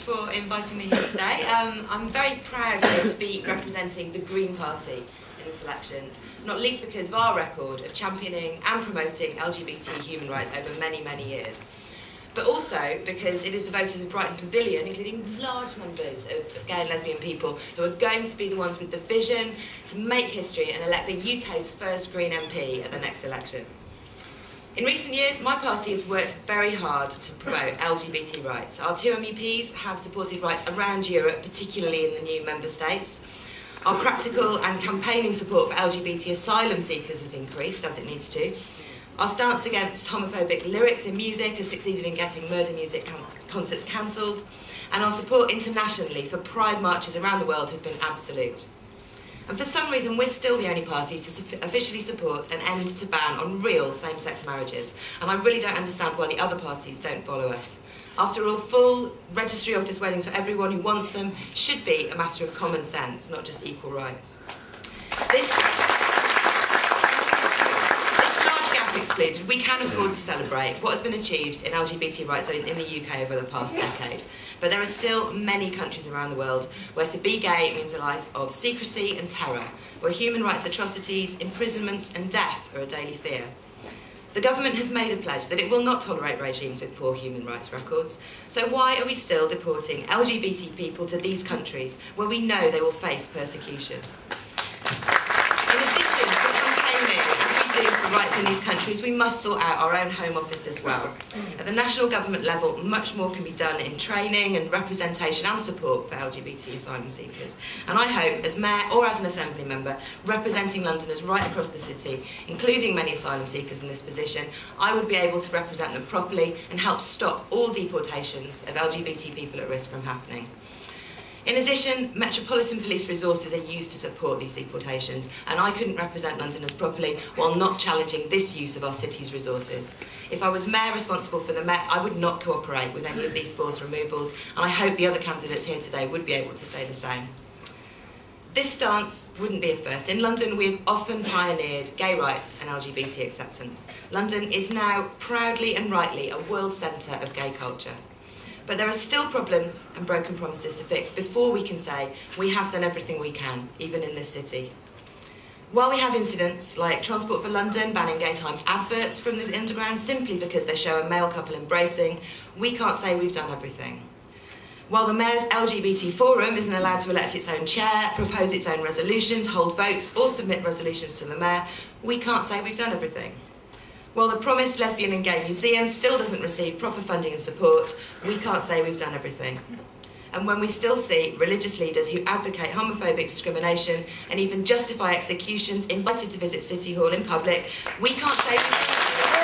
for inviting me here today. I'm very proud here to be representing the Green Party in this election, not least because of our record of championing and promoting LGBT human rights over many, many years. But also because it is the voters of Brighton Pavilion, including large numbers of gay and lesbian people, who are going to be the ones with the vision to make history and elect the UK's first Green MP at the next election. In recent years, my party has worked very hard to promote LGBT rights. Our two MEPs have supported rights around Europe, particularly in the new member states. Our practical and campaigning support for LGBT asylum seekers has increased, as it needs to. Our stance against homophobic lyrics in music has succeeded in getting murder music concerts cancelled, and our support internationally for pride marches around the world has been absolute. And for some reason, we're still the only party to officially support an end to ban on real same-sex marriages, and I really don't understand why the other parties don't follow us. After all, full registry office weddings for everyone who wants them should be a matter of common sense, not just equal rights. This large gap excluded, we can afford to celebrate what has been achieved in LGBT rights in the UK over the past decade. But there are still many countries around the world where to be gay means a life of secrecy and terror, where human rights atrocities, imprisonment and death are a daily fear. The government has made a pledge that it will not tolerate regimes with poor human rights records. So why are we still deporting LGBT people to these countries where we know they will face persecution? In addition to campaigning as we do for rights in these countries, we must sort out our own Home Office as well. At the national government level, much more can be done in training and representation and support for LGBT asylum seekers. And I hope, as Mayor or as an Assembly member, representing Londoners right across the city, including many asylum seekers in this position, I would be able to represent them properly and help stop all deportations of LGBT people at risk from happening. In addition, Metropolitan Police resources are used to support these deportations, and I couldn't represent Londoners properly while not challenging this use of our city's resources. If I was Mayor responsible for the Met, I would not cooperate with any of these forced removals, and I hope the other candidates here today would be able to say the same. This stance wouldn't be a first. In London, we have often pioneered gay rights and LGBT acceptance. London is now proudly and rightly a world centre of gay culture. But there are still problems and broken promises to fix before we can say we have done everything we can, even in this city. While we have incidents like Transport for London banning Gay Times adverts from the Underground simply because they show a male couple embracing, we can't say we've done everything. While the Mayor's LGBT Forum isn't allowed to elect its own chair, propose its own resolutions, hold votes or submit resolutions to the Mayor, we can't say we've done everything. While the promised Lesbian and Gay Museum still doesn't receive proper funding and support, we can't say we've done everything. And when we still see religious leaders who advocate homophobic discrimination and even justify executions invited to visit City Hall in public, we can't say we've done everything.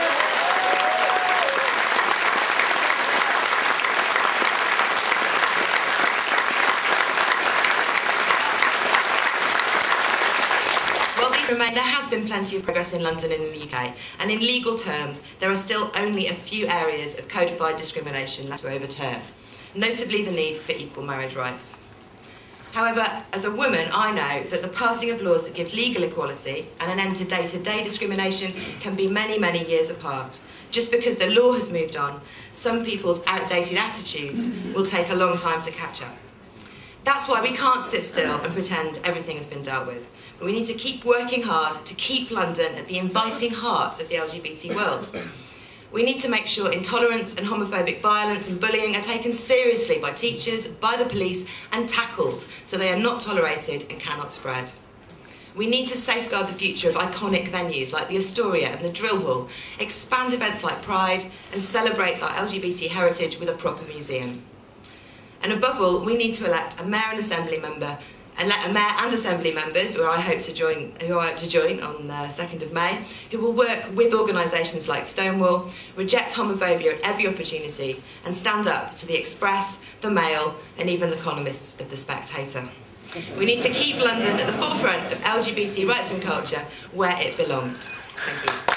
There has been plenty of progress in London and in the UK, and in legal terms, there are still only a few areas of codified discrimination left to overturn, notably the need for equal marriage rights. However, as a woman, I know that the passing of laws that give legal equality and an end to day-to-day discrimination can be many, many years apart. Just because the law has moved on, some people's outdated attitudes will take a long time to catch up. That's why we can't sit still and pretend everything has been dealt with. But we need to keep working hard to keep London at the inviting heart of the LGBT world. We need to make sure intolerance and homophobic violence and bullying are taken seriously by teachers, by the police, and tackled so they are not tolerated and cannot spread. We need to safeguard the future of iconic venues like the Astoria and the Drill Hall, expand events like Pride, and celebrate our LGBT heritage with a proper museum. And above all, we need to elect a Mayor and Assembly member, and let a Mayor and Assembly members, who I hope to join on the 2nd of May, who will work with organisations like Stonewall, reject homophobia at every opportunity, and stand up to the Express, the Mail, and even the columnists of The Spectator. We need to keep London at the forefront of LGBT rights and culture, where it belongs. Thank you.